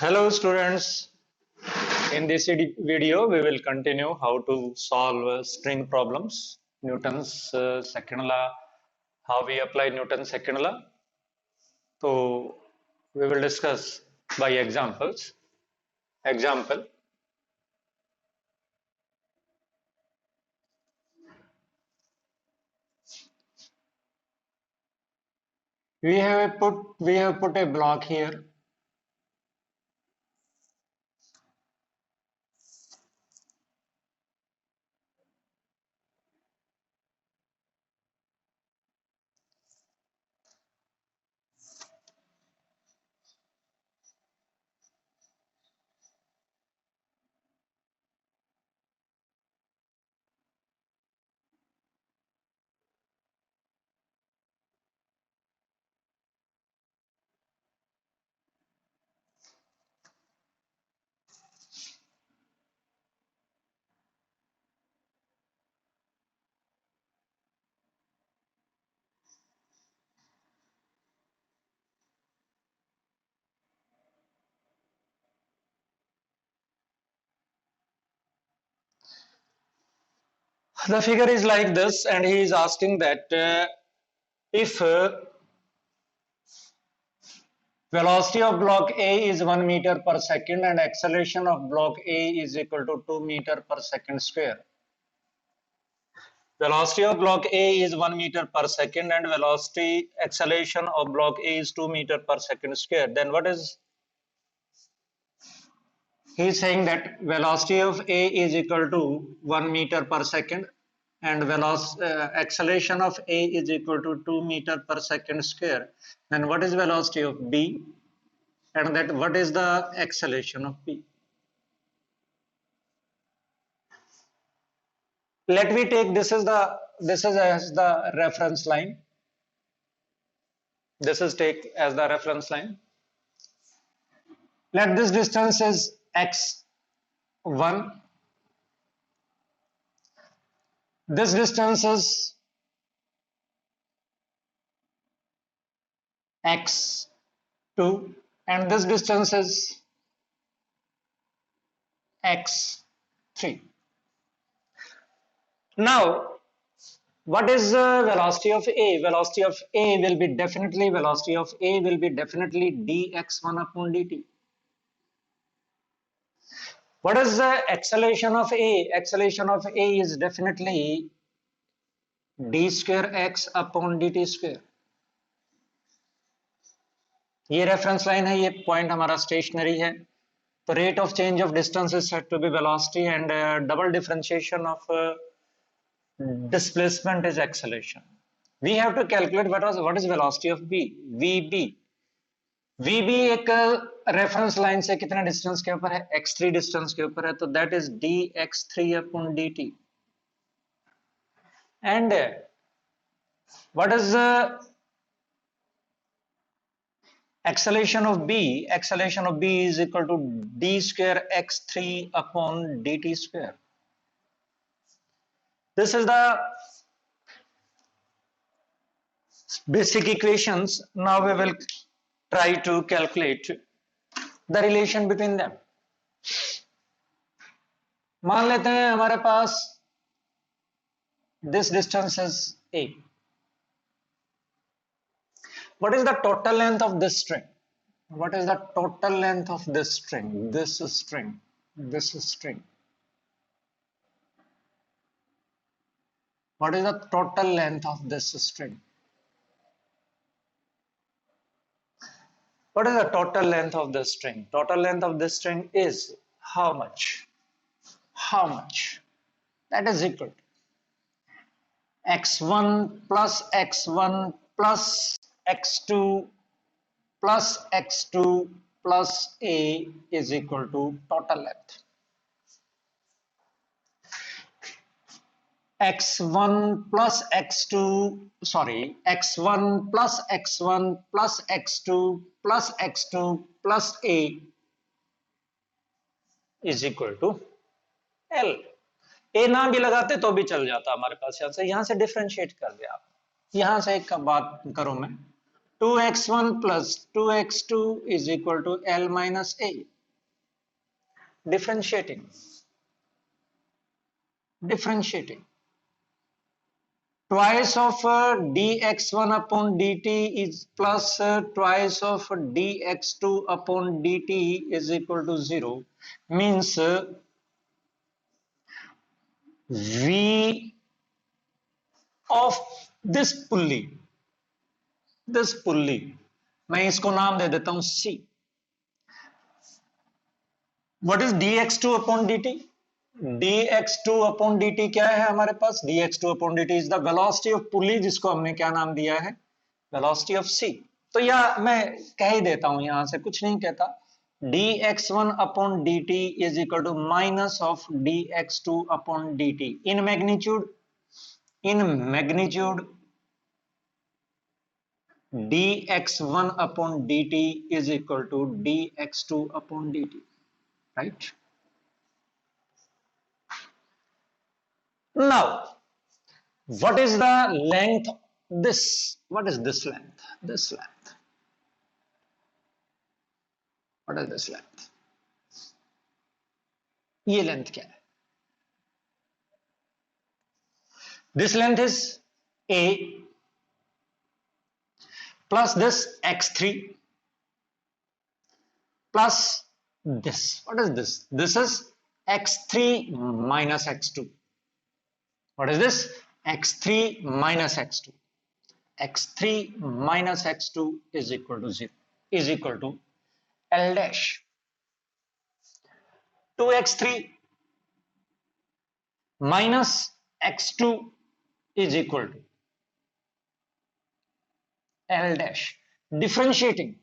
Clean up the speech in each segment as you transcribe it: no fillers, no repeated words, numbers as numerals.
Hello students, in this video we will continue how to solve string problems, Newton's second law, how we apply Newton's second law. So we will discuss by examples. Example, we have put a block here. The figure is like this, and he is asking that if velocity of block A is 1 meter per second and acceleration of block A is equal to 2 meter per second square. Velocity of block A is 1 meter per second and velocity acceleration of block A is 2 meter per second square. Then what is he is saying that velocity of A is equal to 1 meter per second and acceleration of A is equal to 2 meter per second square. Then what is velocity of B and that what is the acceleration of B? Let me take this is as the reference line. This is take as the reference line. Let this distance is x1. This distance is x2 and this distance is x3. Now, what is velocity of A? Velocity of A will be definitely dx1 upon dt. What is the acceleration of A? Acceleration of A is definitely d square x upon dt square. ये reference line है, ये point हमारा stationary है. तो rate of change of distance is said to be velocity and double differentiation of displacement is acceleration. We have to calculate what is velocity of B. VB एक reference line से कितने distance के ऊपर है? x3 distance के ऊपर है, तो that is dx3 upon dt. And what is the acceleration of B? Acceleration of B is equal to d square x3 upon dt square. This is the basic equations. Now we will try to calculate the relation between them. मान लेते हैं हमारे पास this distance is A. What is the total length of this string? What is the total length of this string? This string. What is the total length of this string? What is the total length of this string? Total length of this string is how much? How much? That is equal to x1 plus x1 plus x2 plus x2 plus A is equal to total length. x1 plus x2 plus x2 plus x2 plus A is equal to L. A ना भी लगाते तो भी चल जाता हमारे पास. यहाँ से डिफरेंशिएट कर दिया आप. यहाँ से एक बात करूं मैं, 2x1 plus 2x2 is equal to L minus A. Differentiating. Twice of dx1 upon dt is plus twice of dx2 upon dt is equal to 0. Means V of this pulley, मैं इसको नाम दे देता हूं C. What is dx2 upon dt? dx2 upon dt क्या है हमारे पास? dx2 upon dt is the velocity of pulley, जिसको हमने क्या नाम दिया है? velocity of C. तो यह मैं कह ही देता हूं, यहां से कुछ नहीं कहता. dx1 upon dt is equal to minus of dx2 upon dt in magnitude dx1 upon dt is equal to dx2 upon dt, right? Now what is the length? What is this length? What is this length? ये length क्या है? This length is A plus this x3 plus this. What is this? This is x3 minus x2. What is this? x3 minus x2. x3 minus x2 is equal to 0, is equal to L dash. 2x3 minus x2 is equal to L dash. Differentiating.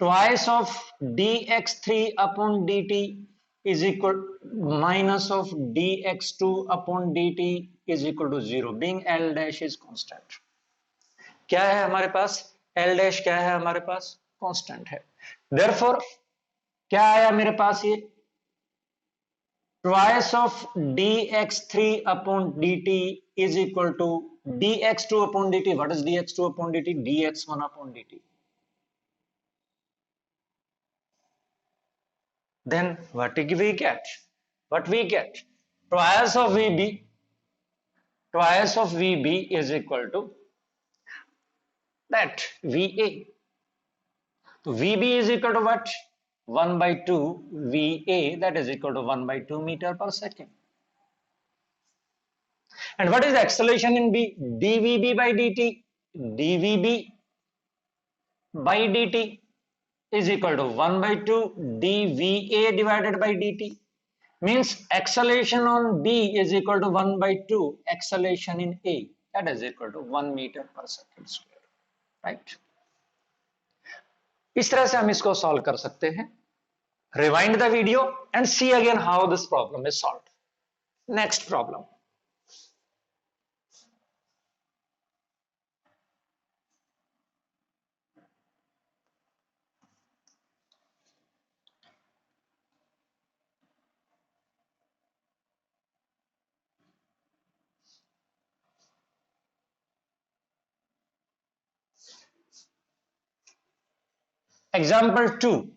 Twice of dx3 upon dt is equal minus of dx2 upon dt is equal to 0, being L dash is constant. क्या है हमारे पास? L dash क्या है हमारे पास? Constant है. Therefore क्या आया मेरे पास? ये twice of dx3 upon dt is equal to dx2 upon dt. What is dx2 upon dt? dx1 upon dt. Then what we get? Twice of VB is equal to that VA. So VB is equal to what? 1 by 2 VA, that is equal to 1 by 2 meter per second. And what is the acceleration in B? dVB by dt. dVB by dt is equal to 1 by 2 dVA divided by dt. Means acceleration on B is equal to 1 by 2 acceleration in A, that is equal to 1 meter per second square, right? इस तरह से हम इसको solve कर सकते हैं. Rewind the video and see again how this problem is solved. Next problem. Example 2.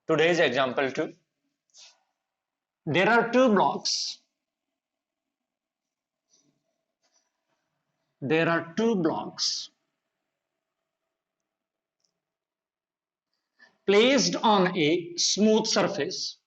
Today's example 2. There are two blocks. Placed on a smooth surface.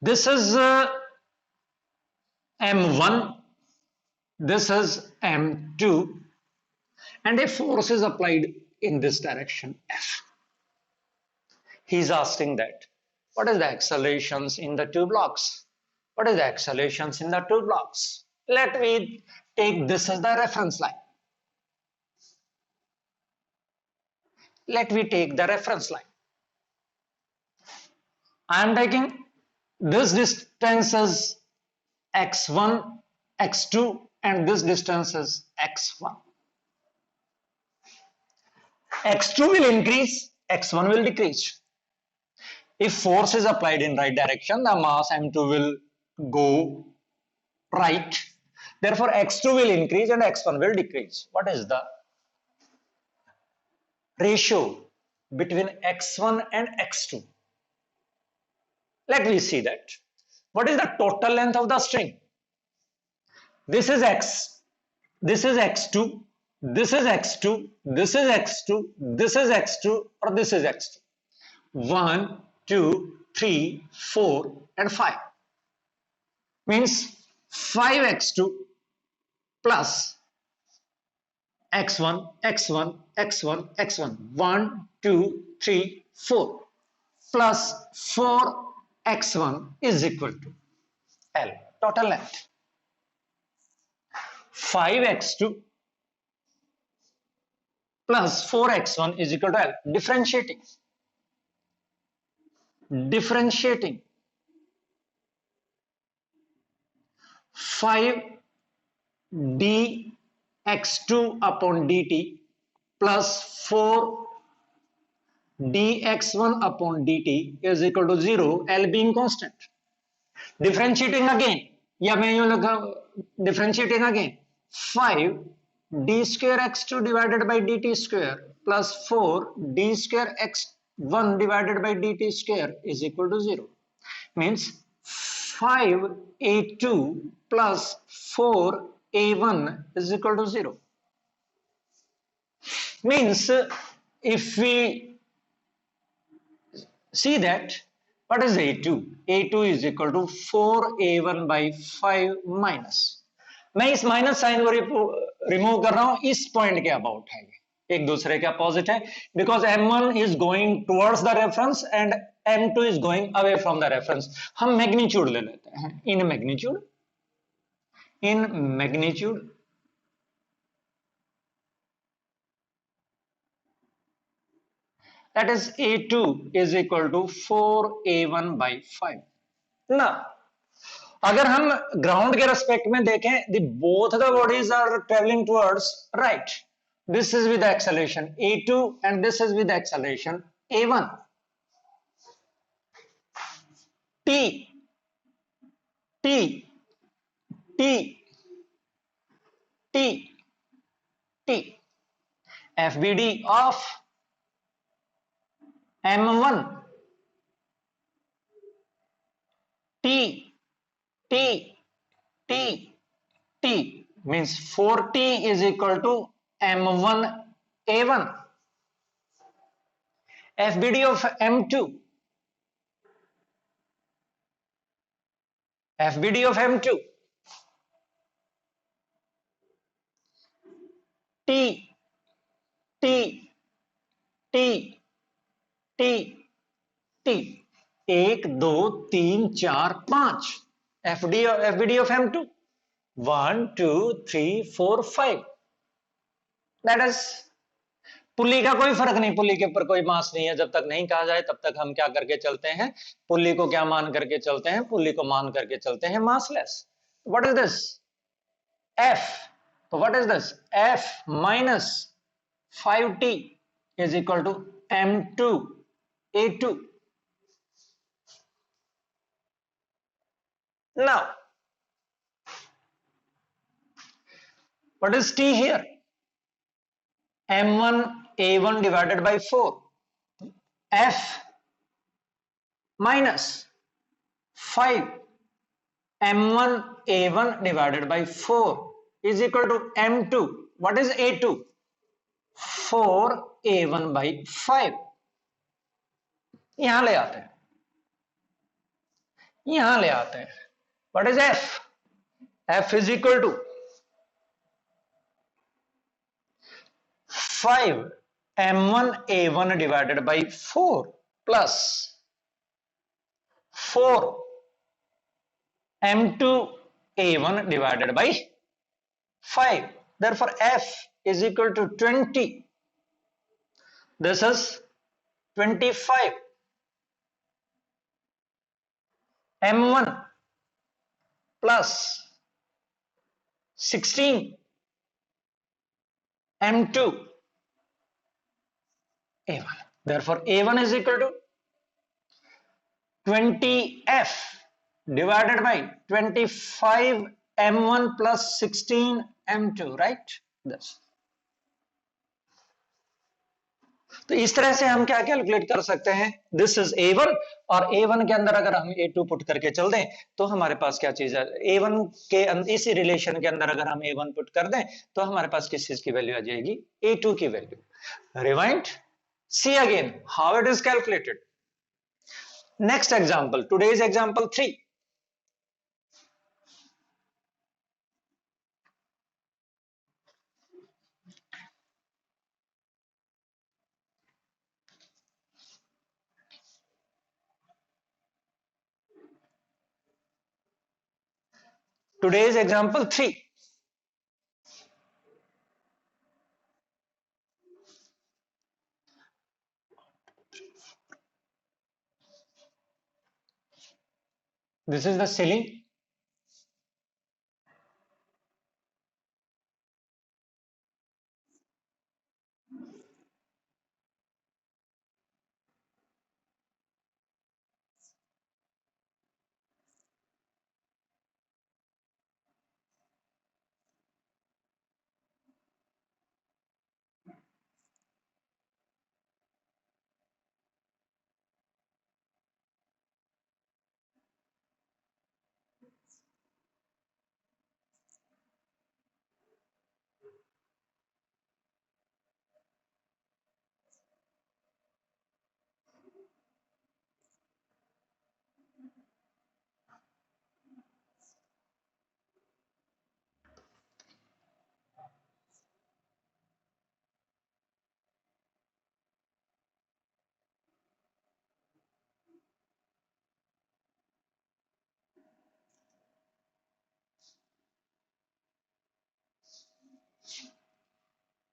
This is M1, this is M2, and a force is applied in this direction F. He is asking that what is the accelerations in the two blocks? Let me take this as the reference line. Let me take the reference line. I am taking this distance as x1, x2, and this distance is x1. x2 will increase, x1 will decrease. If force is applied in right direction, the mass m2 will go right. Therefore, x2 will increase and x1 will decrease. What is the ratio between x1 and x2? Let me see that. What is the total length of the string? This is x, this is x2, this is x2, this is x2, this is x2, or this is x2. 1, 2, 3, 4, and 5. Means 5x2 plus x1, x1, x1, x1. 1, 2, 3, 4 plus 4x1 is equal to L, total length. 5x2 plus 4x1 is equal to L. Differentiating. 5 dx2 upon dt plus 4 dx1 upon dt is equal to 0, L being constant. Differentiating again, या मैं यूं लिखा differentiating again, 5 d square x2 divided by dt square plus 4 d square x1 divided by dt square is equal to 0. Means 5a2 plus 4a1 is equal to 0. Means if we see that, what is a2? a2 is equal to 4a1 by 5 minus. मैं इस minus sign को remove कर रहा हूं, इस point के about है, एक दूसरे के अपोजिट है, because m1 is going towards the reference and m2 is going away from the reference. हम मैग्नीट्यूड ले लेते हैं. In magnitude that is a2 is equal to 4a1 by 5. ना अगर हम ग्राउंड के रेस्पेक्ट में देखें, the both the bodies are traveling towards right. This is with the acceleration a2 and this is with the acceleration a1. T FBD of m1 t means 4t is equal to m1 a1. FBD of m2 t 1 2 3 4 5. FBD of m2 1 2 3 4 5. That is, pulley का कोई फर्क नहीं, pulley के ऊपर कोई मास नहीं है. जब तक नहीं कहा जाए तब तक हम क्या करके चलते हैं, पुल्ली को क्या मान करके चलते हैं, पुल्ली को मान करके चलते हैं massless. What is this f? तो what is this f minus 5t is equal to m2 a2. Now what is t here? m1 a1 divided by 4. f minus 5 m1 a1 divided by 4 is equal to m2. What is a2? 4 a1 by 5. यहां ले आते हैं. What is f? f is equal to 5 m1 a1 divided by 4 plus 4 m2 A1 divided by 5. Therefore, F is equal to 20. This is 25. M1 plus 16. M2 A1. Therefore, A1 is equal to 20F divided by 25 M1 plus 16 M2, right? This. तो इस तरह से हम क्या calculate कर सकते हैं, this is A1 और A1 के अंदर अगर हम A2 पुट करके चल दें तो हमारे पास क्या चीज है, A1 के इसी रिलेशन के अंदर अगर हम A1 पुट कर दें तो हमारे पास किस चीज की वैल्यू आ जाएगी, A2 की वैल्यू. Rewind, see again how it is calculated. Next example, today's example 3. Today's example 3. This is the ceiling.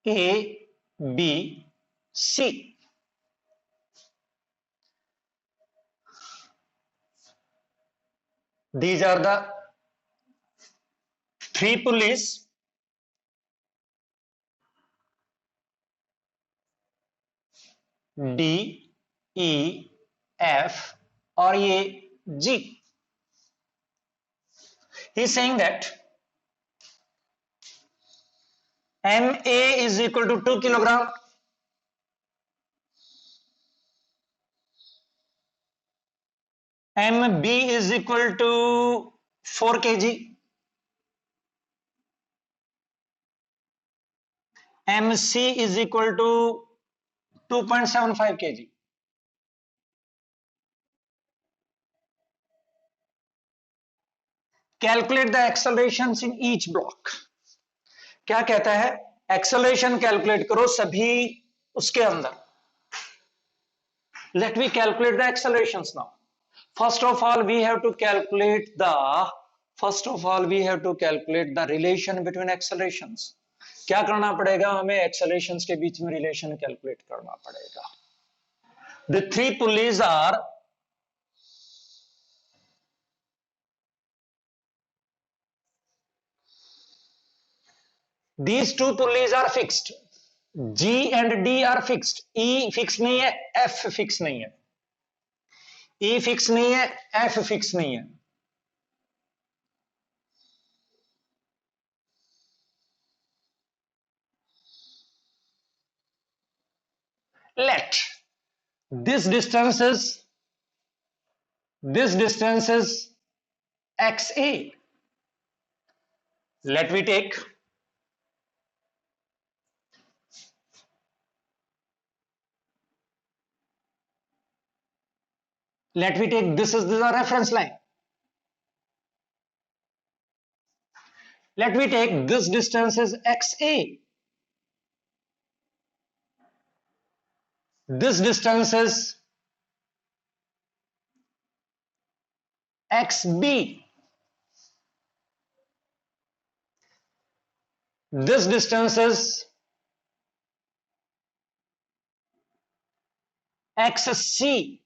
A, B, C. These are the three pulleys. D, E, F और ये G. He is saying that MA is equal to 2 kilogram, MB is equal to 4 kg, MC is equal to 2.75 kg. Calculate the accelerations in each block. क्या कहता है, acceleration calculate करो सभी उसके अंदर. Let me calculate the accelerations now. First of all, we have to calculate the relation between accelerations. क्या करना पड़ेगा हमें, accelerations के बीच में relation calculate करना पड़ेगा. The three pulleys are these two pulleys are fixed. G and D are fixed. E fixed नहीं है, F fixed नहीं है. E fixed नहीं है, F fixed नहीं है. Let this distance is XA. Let me take this is the reference line. Let me take this distance is XA. This distance is XB. This distance is xc.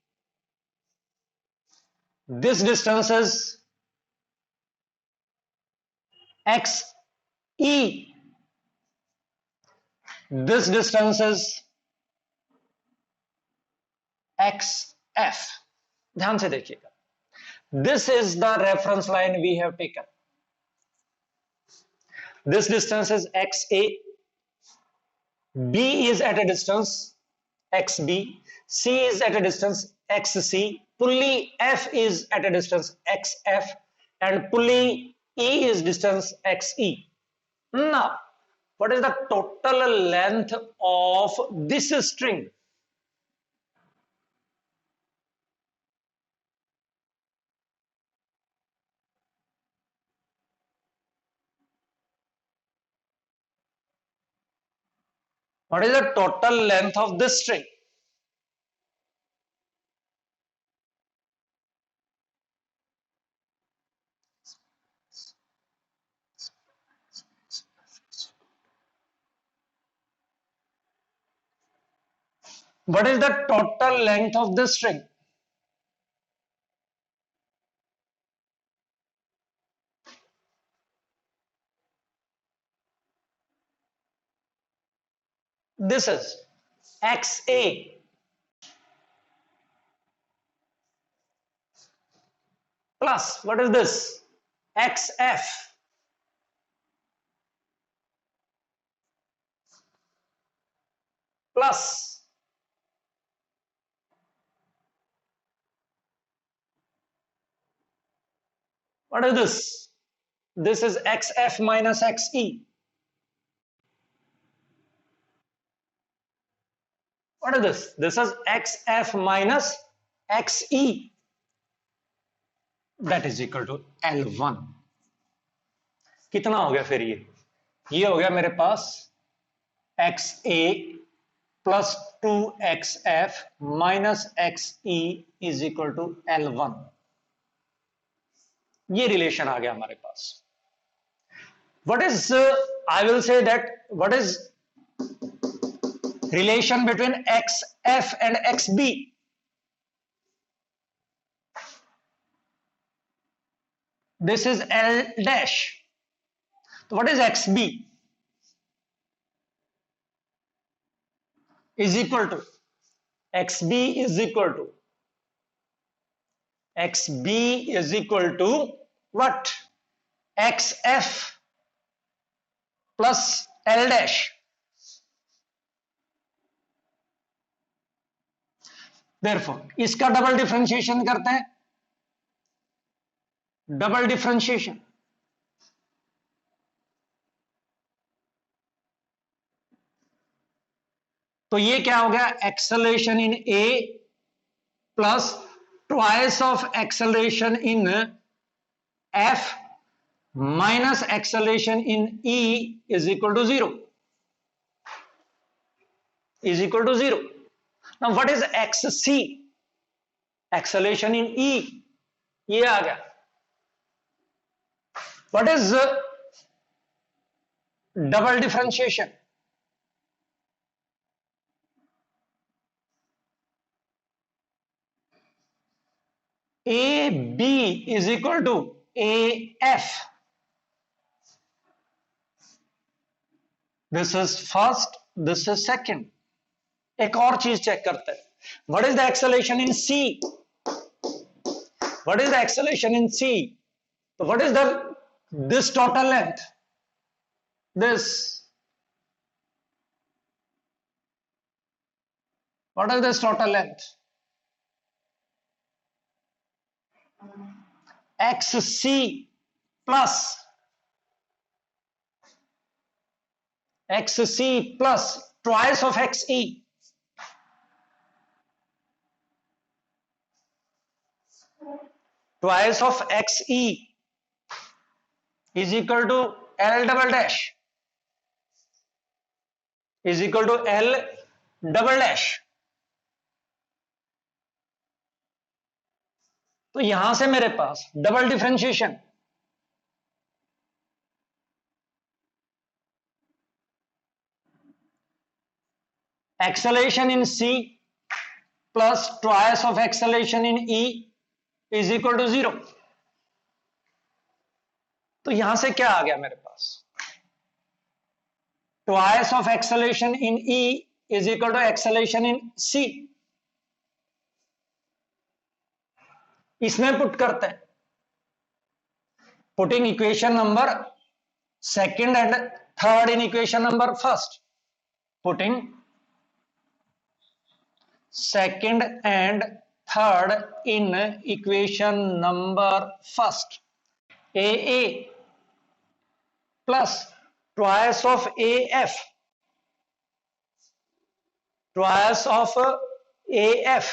This distance is xe. This distance is xf. ध्यान से देखिएगा. This is the reference line we have taken. This distance is xa. B is at a distance xb. C is at a distance xc. Pulley F is at a distance xf. And pulley E is distance xe. Now, what is the total length of this string? What is the total length of this string? What is the total length of this string? This is XA plus what is this? XF plus what is this? This is XF minus XE. What is this? This is XF minus XE. That is equal to L1. कितना हो गया फिर ये हो गया मेरे पास XA plus 2XF minus XE is equal to L1. ये relation आ गया हमारे पास. What is I will say that what is relation between XF and XB? This is L dash. What is XB? Is equal to XB is equal to XB is equal to what? XF plus L dash. Therefore, इसका double differentiation करते हैं. Double differentiation तो ये क्या हो गया? Acceleration in A plus twice of acceleration in F minus acceleration in E is equal to 0. Is equal to 0. Now what is XC? Acceleration in E. ये आ गया. What is double differentiation? AB is equal to AF. This is first, this is second. एक और चीज check करते हैं. What is the acceleration in C? What is the acceleration in C? So what is this total length? This. What is this total length? XC plus XC plus twice of XE. Twice of XE is equal to L double dash. Is equal to L double dash. तो यहां से मेरे पास double differentiation acceleration in C plus twice of acceleration in E is equal to 0. तो यहां से क्या आ गया मेरे पास, twice of acceleration in E is equal to acceleration in C. इसमें पुट करते हैं, putting equation number second and third in equation number first, putting second and third in equation number first. AA plus twice of AF, twice of AF.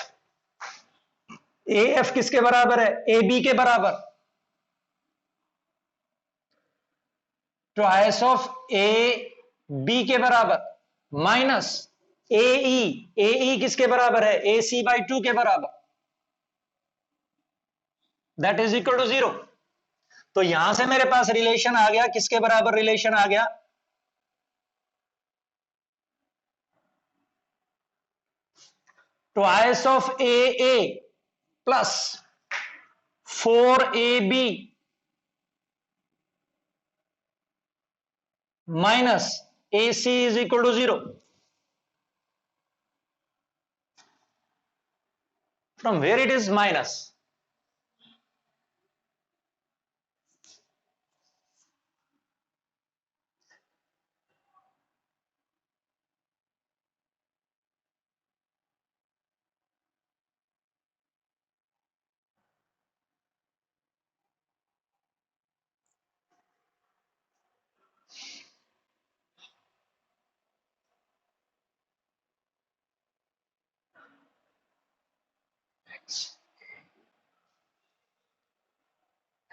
AF किसके बराबर है, AB के बराबर, twice of AB के बराबर, minus AE, AE किसके बराबर है, AC by 2 के बराबर, दैट इज इक्वल टू 0. तो यहां से मेरे पास रिलेशन आ गया, किसके बराबर रिलेशन आ गया, twice of AA plus 4AB minus AC is equal to 0. From where it is minus?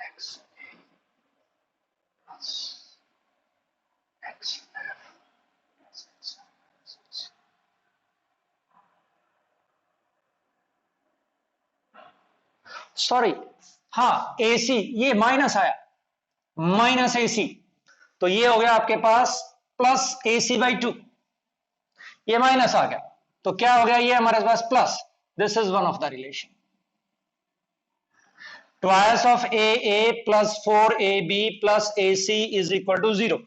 X plus XF plus XF. Sorry, हाँ AC, ये माइनस आया, माइनस AC, तो ये हो गया आपके पास प्लस AC by 2, ये माइनस आ गया, तो क्या हो गया, ये हमारे पास plus, this is one of the relation, twice of AA plus 4AB plus AC is equal to 0.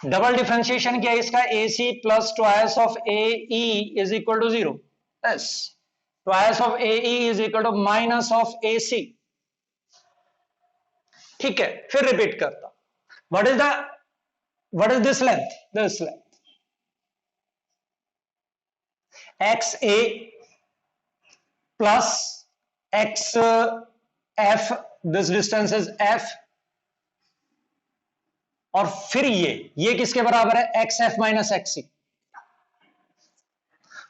Double differentiation क्या है इसका, AC plus twice of AE is equal to 0. Yes. Twice of AE is equal to minus of AC. ठीक है, फिर repeat करता, what is this length, this length XA plus XF, this distance is F, और फिर ये किसके बराबर है, XF माइनस XC,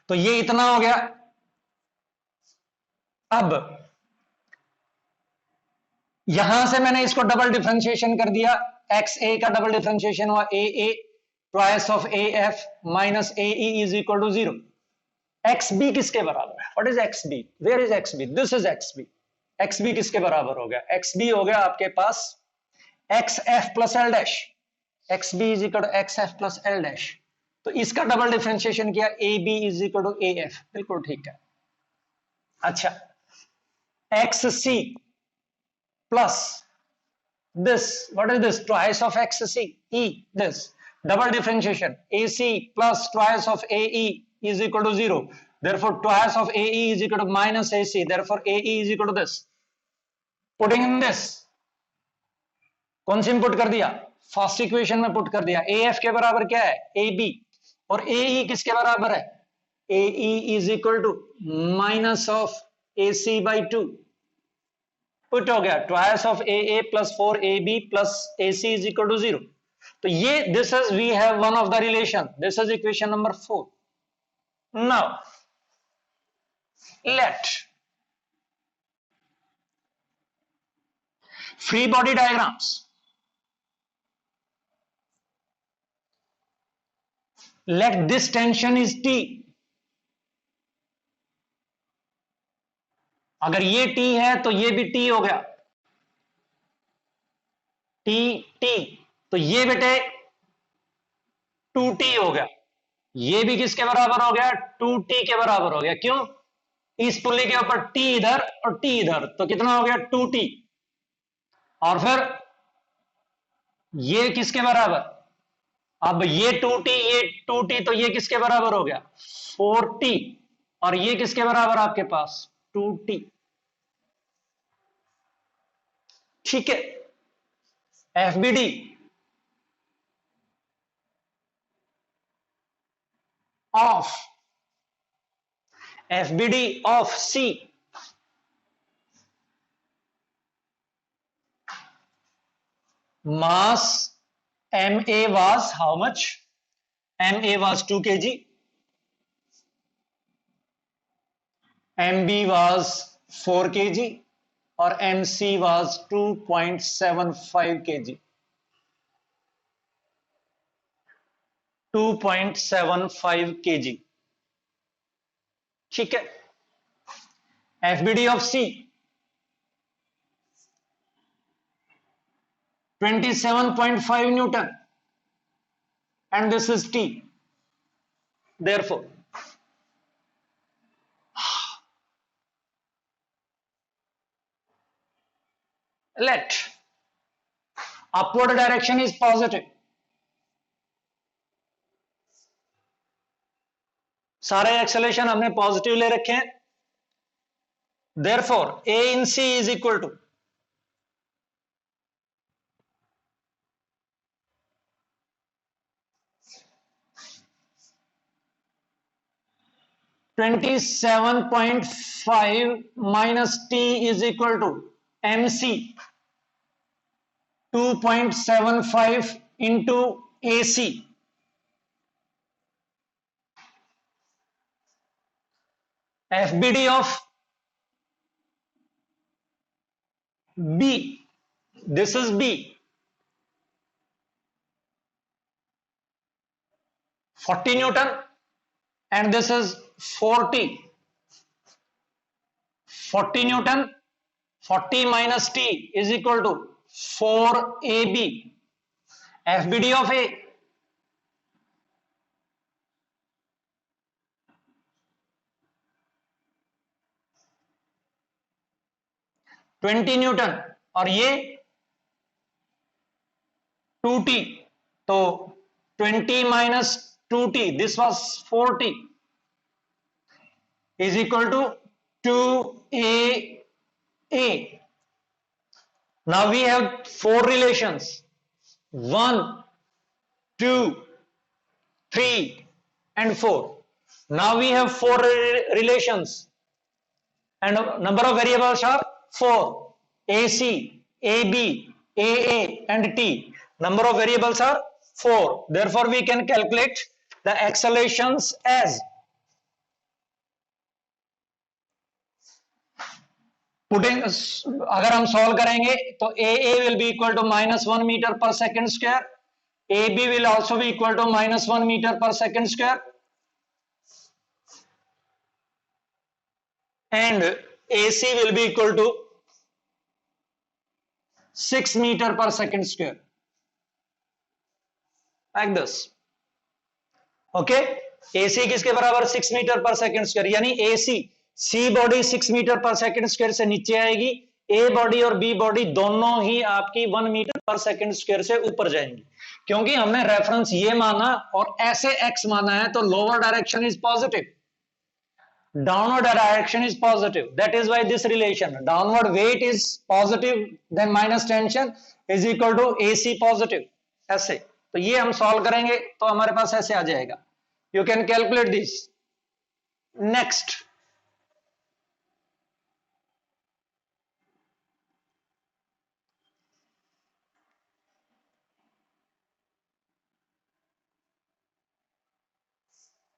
तो ये इतना हो गया. अब यहां से मैंने इसको डबल डिफरेंशिएशन कर दिया, XA का डबल डिफरेंशिएशन हुआ AA twice of AF minus AE is equal to 0. XB किसके बराबर है, what is XB, where is XB, this is XB. XB किसके बराबर हो गया, XB हो गया आपके पास XF plus L dash, XB is equal to XF plus L dash, तो इसका डबल डिफरेंशिएशन किया, AB is equal to AF, बिल्कुल ठीक है. अच्छा, XC प्लस this, what is this, twice of XC, E, this double differentiation, AC plus twice of AE is equal to 0, therefore twice of AE is equal to minus AC, therefore AE is equal to this. Putting in this, कौन सी put कर दिया, first equation में put कर दिया, AF के बराबर क्या है, AB, और AE किसके बराबर है, AE is equal to minus of AC by 2. Put हो गया, twice of AA plus 4AB plus AC is equal to 0. तो ये this is, we have one of the relation, this is equation number 4. Now let free body diagrams, let this tension is T. अगर ये T है तो ये भी T हो गया, T, तो ये बेटे 2T हो गया, ये भी किसके बराबर हो गया, 2t के बराबर हो गया। क्यों, इस पुल्ली के ऊपर t इधर और t इधर, तो कितना हो गया 2t। और फिर ये किसके बराबर, अब ये 2t, ये 2t, तो ये किसके बराबर हो गया 4t। और ये किसके बराबर आपके पास 2t। ठीक है, FBD of C, mass ma was how much, ma was 2 kg, mb was 4 kg और mc was 2.75 kg, 2.75 kg। ठीक है, FBD of C 27.5 newton and this is T. Therefore, let upward direction is positive. सारे acceleration हमने positive ले रखे हैं। Therefore, A in C is equal to (27.5) minus T is equal to MC 2.75 into AC. FBD of B, this is B, 40 Newton and this is 40. 40 Newton, 40 minus T is equal to 4AB. FBD of A, twenty Newton और ये 2t, तो 20 minus 2t, this was 4t, is equal to 2a. Now we have four relations, 1, 2, 3 and 4. Now we have four relations and number of variables are 4, AC, AB, AA and T. Number of variables are 4. Therefore, we can calculate the accelerations as putting, अगर हम solve करेंगे तो AA will be equal to -1 meter per second square, AB will also be equal to -1 meter per second square, and AC will be equal to 6 meter per second square, like this. Okay, AC किसके बराबर 6 metre पर second square, यानी AC C body 6 metre पर second square से नीचे आएगी, A body और B body दोनों ही आपकी 1 मीटर पर सेकंड स्क्वायर से ऊपर जाएंगी। क्योंकि हमने रेफरेंस ये माना और ऐसे x माना है, तो lower direction is positive, downward direction is positive. That is why this relation, downward weight is positive, then minus tension is equal to AC positive. ऐसे तो ये हम सॉल्व करेंगे तो हमारे पास ऐसे आ जाएगा। You can calculate this. Next,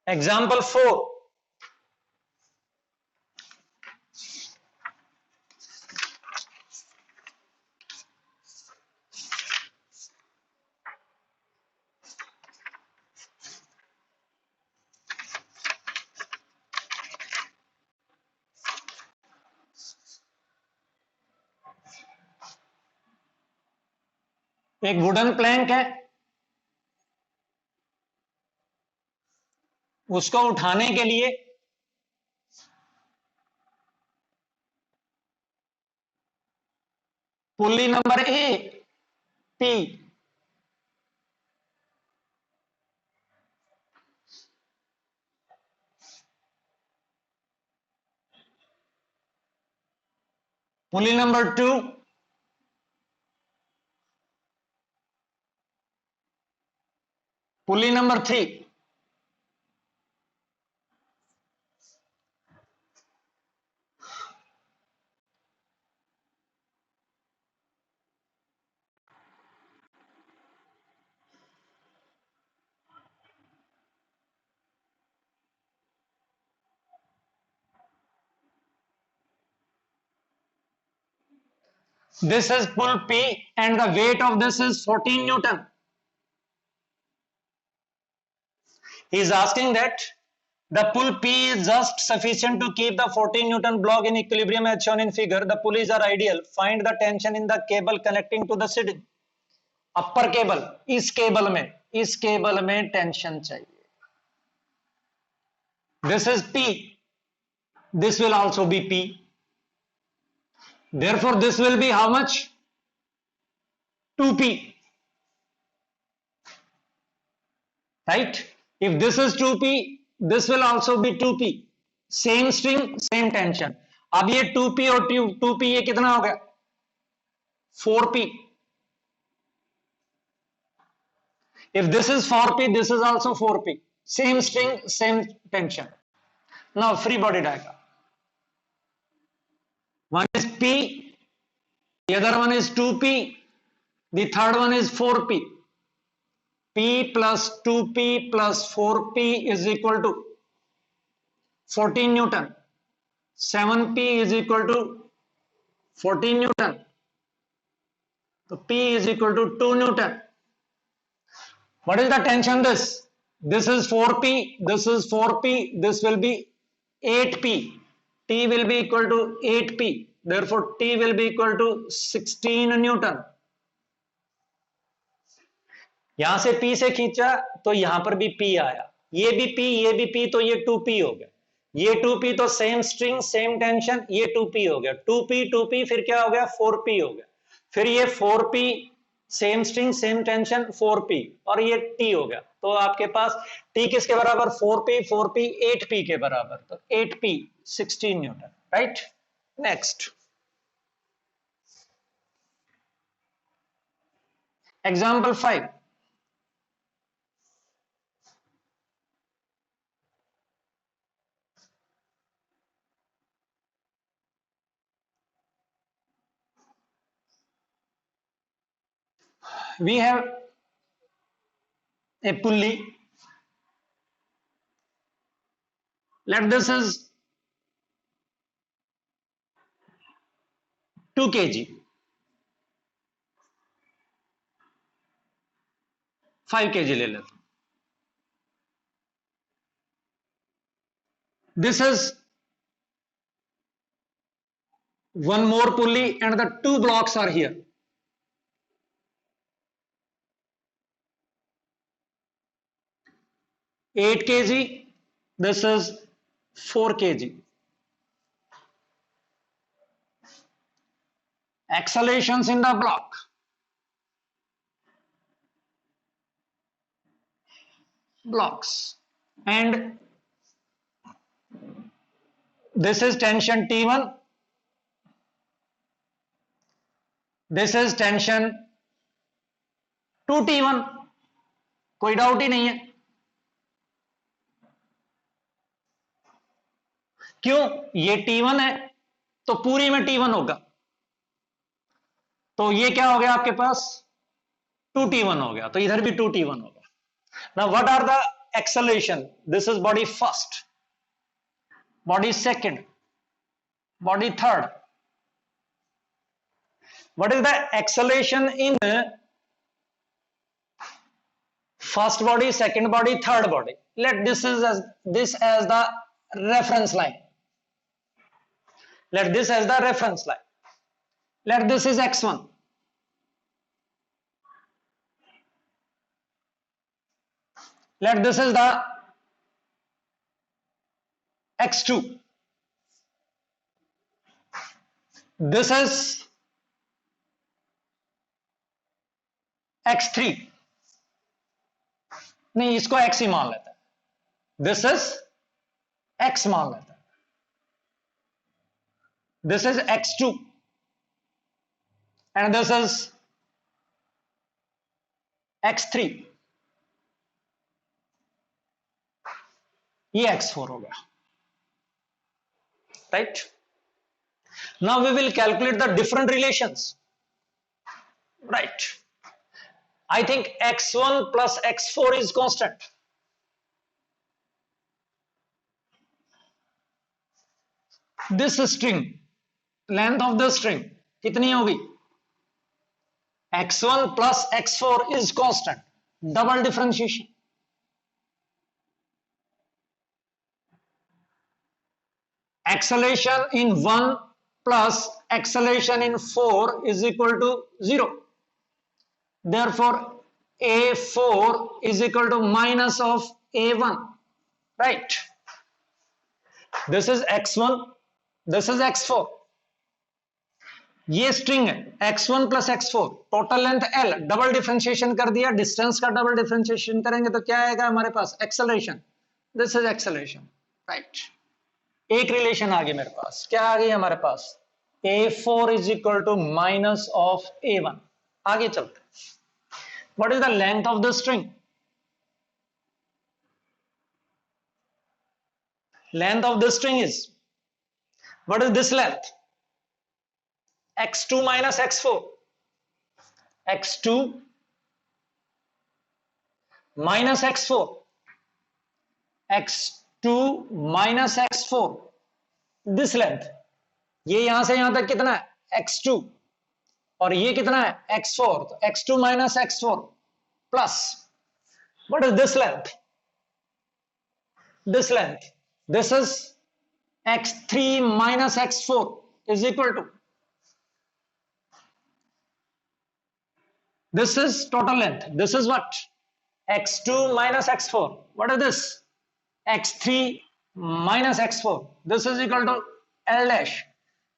example 4. एक वुडन प्लैंक है, उसको उठाने के लिए pulley number A P, pulley number 2 pulley number 3, this is pull P and the weight of this is 14 Newton. He is asking that the pull P is just sufficient to keep the 14 Newton block in equilibrium as shown in figure. The pulleys are ideal. Find the tension in the cable connecting to the ceiling. Upper cable, इस cable में tension चाहिए. This is P. This will also be P. Therefore, this will be how much? 2P. Right? If this is 2P, this will also be 2P. Same string, same tension. अब ये 2P और 2P ये कितना हो गया? 4P. If this is 4P, this is also 4P. Same string, same tension. Now, free body diagram. One is P, the other one is 2P, the third one is 4P. P plus 2P plus 4P is equal to 14 Newton. 7P is equal to 14 Newton. So P is equal to 2 Newton. What is the tension this? This is 4P, this is 4P, this will be 8P. T will be equal to 8P. Therefore, T will be equal to 16 Newton. यहां से P से खींचा तो यहां पर भी P आया, ये भी P, तो ये 2P हो गया. ये 2P तो सेम स्ट्रिंग सेम टेंशन, ये 2P हो गया. 2P फिर क्या हो गया? 4P हो गया. फिर ये 4P same string same tension 4P और ये T हो गया. तो आपके पास T किसके बराबर? 4P 8P के बराबर. तो 8P 16 Newton. Right. Next example 5. We have a pulley. Let this is 2 kg, 5 kg ले लेते. This is one more pulley and the 2 blocks are here. 8 kg, this is 4 kg. Accelerations in the block. Blocks. And this is tension T1. This is tension 2T1. कोई doubt ही नहीं है. क्यों? ये T1 है तो पूरी में T1 होगा. तो ये क्या हो गया आपके पास? 2T1 हो गया. तो इधर भी 2T1 होगा. Now what are the acceleration? This is body first, body second, body third. What is the acceleration in first body, second body, third body? Let this as the reference line. Let this as the reference line. Let this is x1. Let this is the x2. This is x3. नहीं, इसको x ही मान लेते हैं. This is x मान लेते हैं. This is x2 and this is x3. ये x4 हो गया. Right? Now we will calculate the different relations. Right? I think x1 plus x4 is constant. This string, length of the string कितनी होगी? x1 plus x4 is constant. Double differentiation. Acceleration in 1 plus acceleration in 4 is equal to 0. Therefore, a4 is equal to minus of a1. Right? This is x1. This is x4. ये string है x1 plus x4, total length l, double differentiation कर दिया, distance का double differentiation करेंगे तो क्या आएगा हमारे पास? Acceleration. This is acceleration. Right. एक रिलेशन आ गई मेरे पास. क्या आ गई हमारे पास? a4 is equal to minus of a1. आगे चलते. What is the length of the string? Length of the string is, what is this length? x2 minus x4. x2 minus x4. x2 minus x4. This length. ये यहां से यहां तक कितना है? x2. और ये कितना है? x4. तो x2 minus x4 plus. What is this length? This length. This is x3 minus x4 is equal to, this is total length. This is what? x2 minus x4. What is this? x3 minus x4. This is equal to l dash.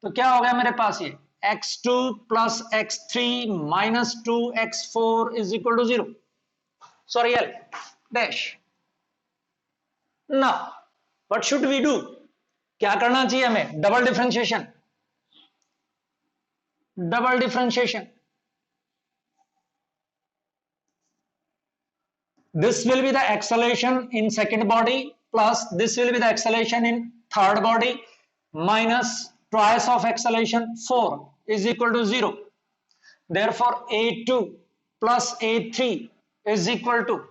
तो क्या हो गया मेरे पास? ये x2 plus x3 minus 2x4 is equal to 0. Sorry, l dash. Now, what should we do? क्या करना चाहिए हमें? Double differentiation. Double differentiation. This will be the acceleration in second body plus this will be the acceleration in third body minus twice of acceleration 4 is equal to 0. Therefore, a2 plus a3 is equal to,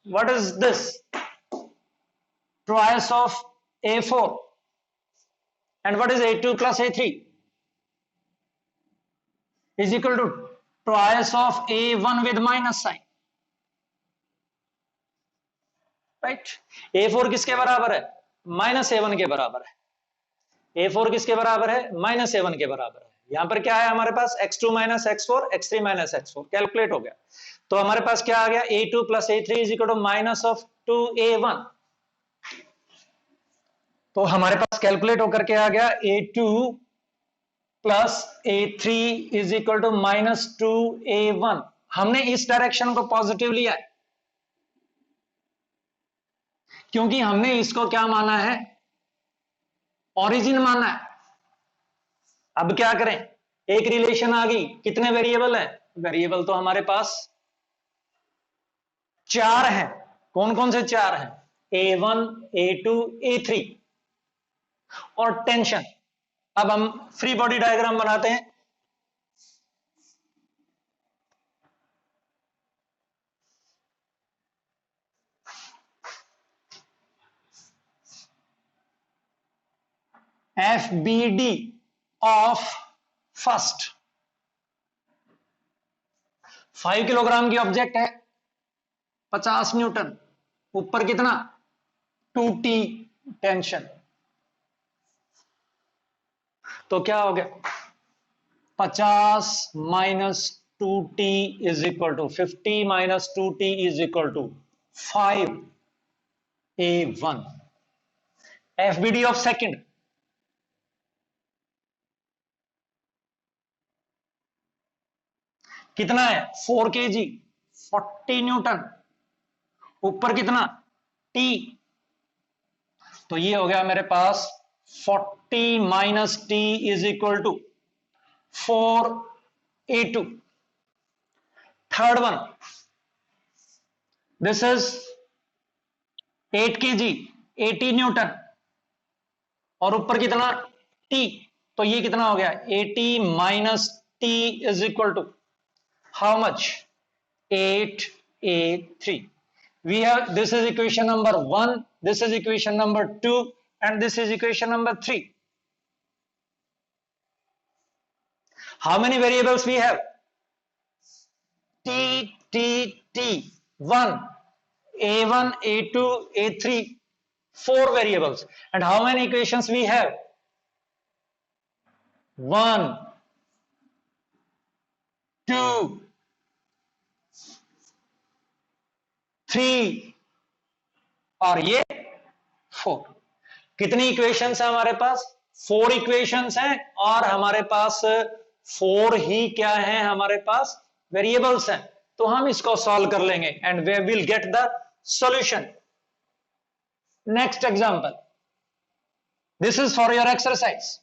what is this? Twice of a4. And what is a2 plus a3? Is equal to twice of a1 with minus sign. Right? a4 किसके बराबर है? Minus a1 के बराबर है. a4 किसके बराबर है? Minus a1 के बराबर है. यहां पर क्या है हमारे पास? x2 minus x4, x3 minus x4. Calculate हो गया. तो हमारे पास क्या आ गया? a2 plus a3 is equal to minus of 2a1. तो हमारे पास कैलकुलेट होकर के आ गया a2 plus a3 is equal to minus 2a1. हमने इस डायरेक्शन को पॉजिटिव लिया है क्योंकि हमने इसको क्या माना है? ओरिजिन माना है. अब क्या करें? एक रिलेशन आ गई. कितने वेरिएबल हैं? वेरिएबल तो हमारे पास 4 हैं. कौन कौन से 4 हैं? a1, a2, a3. और टेंशन. अब हम फ्री बॉडी डायग्राम बनाते हैं. FBD of फर्स्ट 5 किलोग्राम की ऑब्जेक्ट है, 50 न्यूटन. ऊपर कितना? 2T tension. तो क्या हो गया? 50 minus 2T is equal to 50 minus 2T is equal to 5A1. FBD of second कितना है 4 kg 40 न्यूटन, ऊपर कितना T, तो ये हो गया मेरे पास 40 minus T is equal to 4A2। Third one, this is 8 kg 80 newton और ऊपर कितना T, तो ये कितना हो गया 80 minus T is equal to how much 8A3। we have, this is equation number 1, this is equation number 2 and this is equation number 3. How many variables we have? T, T, 1, A1, A2, A3, 4 variables. And how many equations we have? 1, 2, 3 और ये 4। कितनी equations है हमारे पास? 4 equations हैं और हमारे पास 4 ही क्या है हमारे पास वेरिएबल्स हैं, तो हम इसको सॉल्व कर लेंगे and way will get the solution. Next example, this is for your exercise.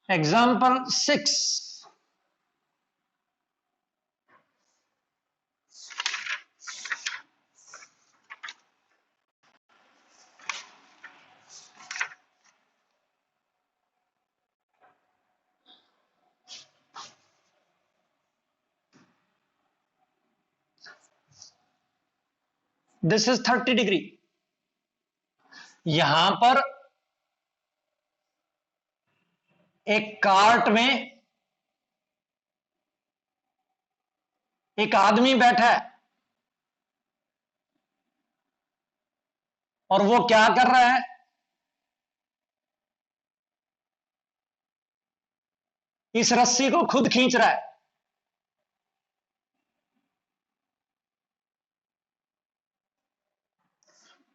Example 6. This is 30 degree. यहां पर एक कार्ट में एक आदमी बैठा है और वो क्या कर रहा है, इस रस्सी को खुद खींच रहा है।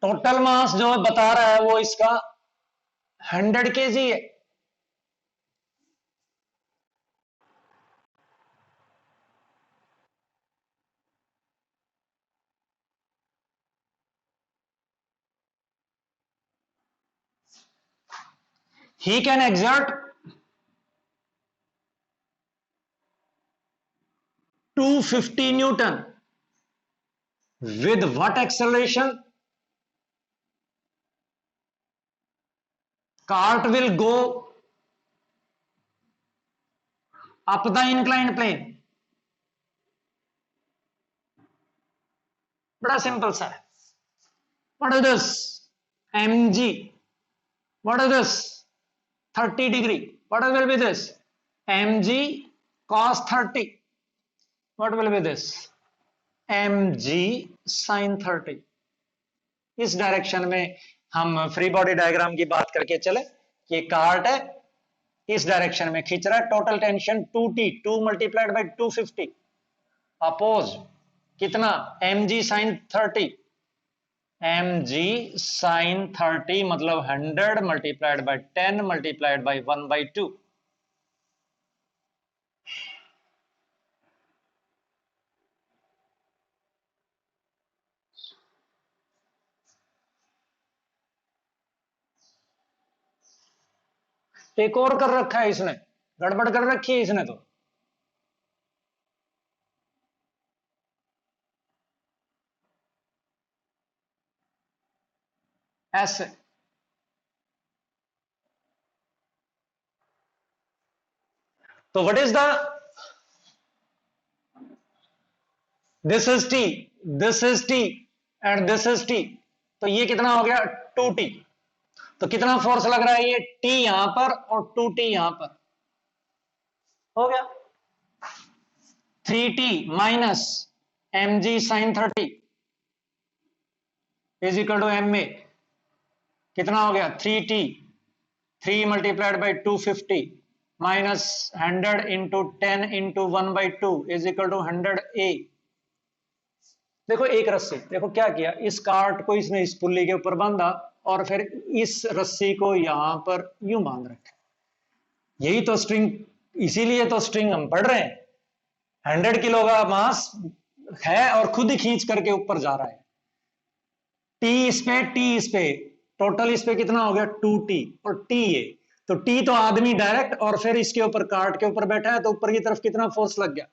टोटल मास जो बता रहा है वो इसका 100 kg है। He can exert 250 Newton with what acceleration? Cart will go up the inclined plane। बड़ा सिंपल सा है। What is this? mg। What is this? 30 degree। What will be this? mg cos 30। What will be this? mg sin 30। इस direction में हम free body diagram की बात करके चले, ये कार्ट है, इस डायरेक्शन में खींच रहा है, total tension 2t, 2 multiplied by 250, oppose कितना mg sin 30, mg sin 30 मतलब 100 मल्टीप्लाइड बाई 10 मल्टीप्लाइड बाई 1/2। एक और कर रखा है इसने, गड़बड़ कर रखी है इसने तो। ऐसे तो what is the, this is T, this is T and this is T, तो ये कितना हो गया 2t। तो कितना फोर्स लग रहा है, ये t यहां पर और 2t यहां पर, हो गया 3t minus mg sin 30 is equal to ma, कितना हो गया 3t, 3 multiplied by 250 minus 100 into 10 into 1/2 is equal to 100A। देखो एक रस्सी, देखो क्या किया, इस कार्ट को इसने इस पुल्ली के ऊपर बांधा और फिर इस रस्सी को यहां पर यूं बांध रखा। यही तो स्ट्रिंग, इसीलिए तो स्ट्रिंग हम पढ़ रहे हैं। 100 किलो का मास है और खुद ही खींच करके ऊपर जा रहा है। टी इस पे टोटल इस पे कितना हो गया 2T, और टी ये तो टी तो आदमी डायरेक्ट, और फिर इसके ऊपर कार्ट के ऊपर बैठा है तो ऊपर की तरफ कितना फोर्स लग गया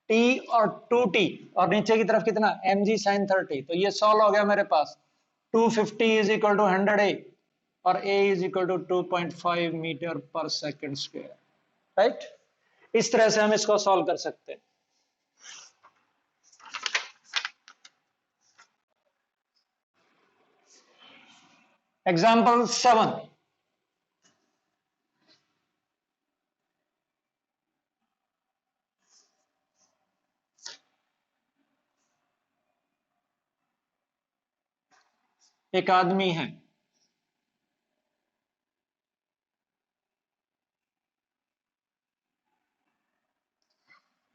टी, और 2T, और नीचे की तरफ कितना mg sin 30। तो ये सॉल्व हो गया मेरे पास। 250 इज इक्वल टू 100A और A is equal to 2.5 metre पर सेकेंड स्क्वायर। राइट, इस तरह से हम इसको सॉल्व कर सकते हैं। एग्जाम्पल 7, एक आदमी है,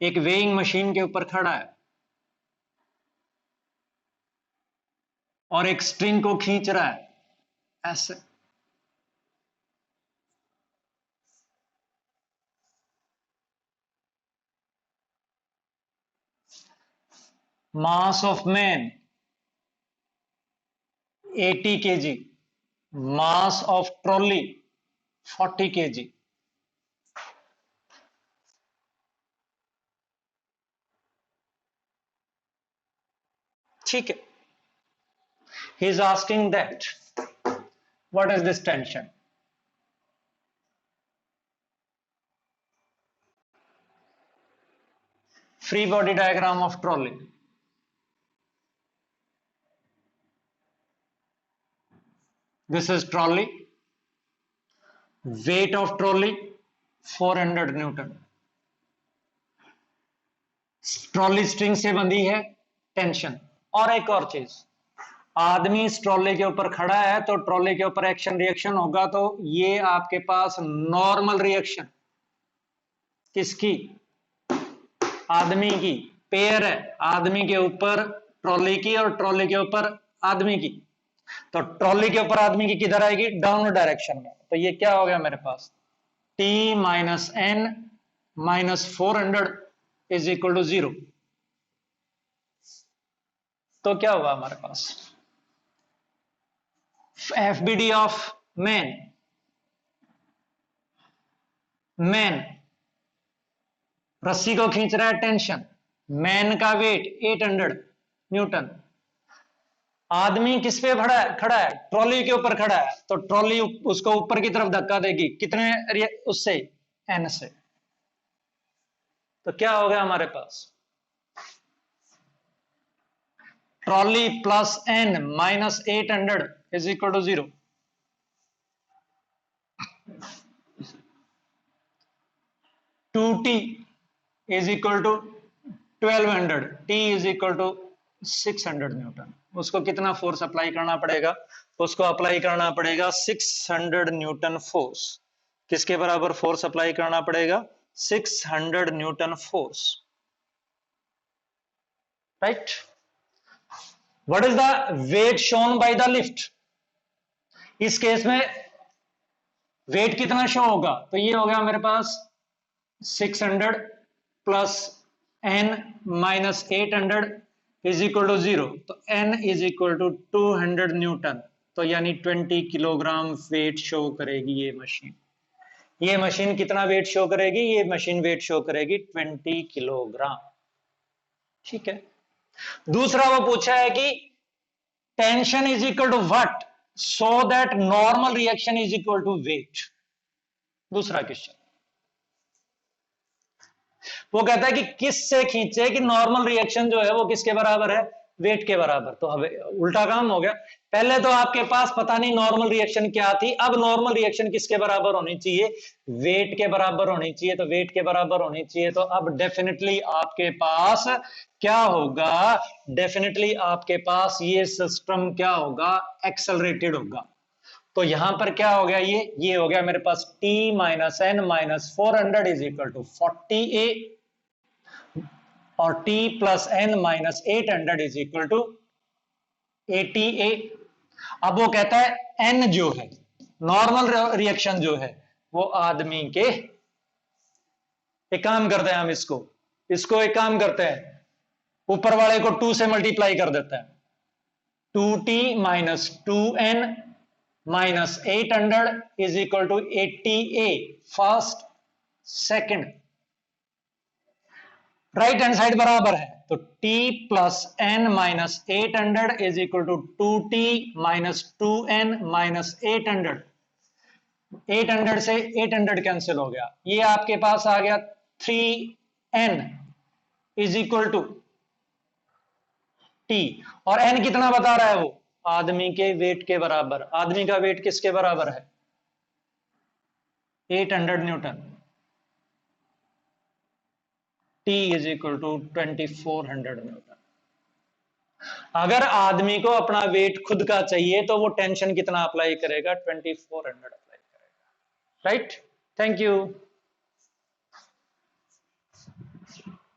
एक वेइंग मशीन के ऊपर खड़ा है और एक स्ट्रिंग को खींच रहा है ऐसे। Mass of man 80 kg, mass of trolley 40 kg। ठीक है, he is asking that what is this tension। free body diagram of trolley। This is trolley, weight of trolley 400 Newton, trolley string से बंधी है, टेंशन। और एक और चीज, आदमी इस ट्रॉली के ऊपर खड़ा है तो ट्रॉली के ऊपर एक्शन रिएक्शन होगा, तो ये आपके पास नॉर्मल रिएक्शन किसकी, आदमी की, पेयर है, आदमी के ऊपर ट्रॉली की और ट्रॉली के ऊपर आदमी की। तो ट्रॉली के ऊपर आदमी की किधर आएगी, डाउनवर्ड डायरेक्शन में। तो ये क्या हो गया मेरे पास, T minus N minus 400 is equal to 0। तो क्या हुआ हमारे पास, FBD ऑफ मैन, मैन रस्सी को खींच रहा है, टेंशन, मैन का वेट 800 न्यूटन, आदमी किस पे खड़ा है, ट्रॉली के ऊपर खड़ा है, तो ट्रॉली उसको ऊपर की तरफ धक्का देगी, कितने उससे, N से। तो क्या हो गया हमारे पास, trolley plus N minus 800 is equal to 0। Two T is equal to 1200, T is equal to 600 newton. उसको कितना फोर्स अप्लाई करना पड़ेगा, उसको अप्लाई करना पड़ेगा 600 न्यूटन फोर्स। किसके बराबर फोर्स अप्लाई करना पड़ेगा, 600 newton force. Right, what is the weight shown by the lift, इस केस में वेट कितना शो होगा, तो ये हो गया मेरे पास 600 plus N minus 800 is equal to 0। तो N is equal to 200 newton, तो यानी 20 किलोग्राम वेट शो करेगी ये मशीन। ये मशीन कितना वेट शो करेगी, ये मशीन वेट शो करेगी 20 किलोग्राम। ठीक है, दूसरा वो पूछा है कि tension is equal to what so that normal reaction is equal to weight. दूसरा क्वेश्चन वो कहता है कि किस से खींचे कि नॉर्मल रिएक्शन जो है वो किसके बराबर है, वेट के बराबर। तो अब उल्टा काम हो गया, पहले तो आपके पास पता नहीं नॉर्मल रिएक्शन क्या थी, अब नॉर्मल रिएक्शन किसके बराबर होनी चाहिए, वेट के बराबर होनी चाहिए। तो वेट के बराबर होनी चाहिए, तो अब डेफिनेटली आपके पास क्या होगा, डेफिनेटली आपके पास ये सिस्टम क्या होगा, एक्सेलरेटेड होगा। तो यहां पर क्या हो गया, ये हो गया मेरे पास T minus N minus 400 is equal to 40A और T plus N minus 800 is equal to 80A। अब वो कहता है N जो है, नॉर्मल रिएक्शन जो है, वो आदमी के, एक काम करते हैं हम इसको एक काम करते हैं, ऊपर वाले को 2 से मल्टीप्लाई कर देते हैं, 2T minus 2N minus 800 is equal to 80A first second. Right hand side बराबर है, तो T plus N minus 800 is equal to 2T minus 2N minus 800। 800 से 800 कैंसिल हो गया, ये आपके पास आ गया 3N is equal to T, और N कितना बता रहा है वो, आदमी के वेट के बराबर। आदमी का वेट किसके बराबर है, 800 newton. T is equal to 2400 newton. अगर आदमी को अपना वेट खुद का चाहिए तो वो टेंशन कितना अप्लाई करेगा, 2400 अप्लाई करेगा। Right, thank you.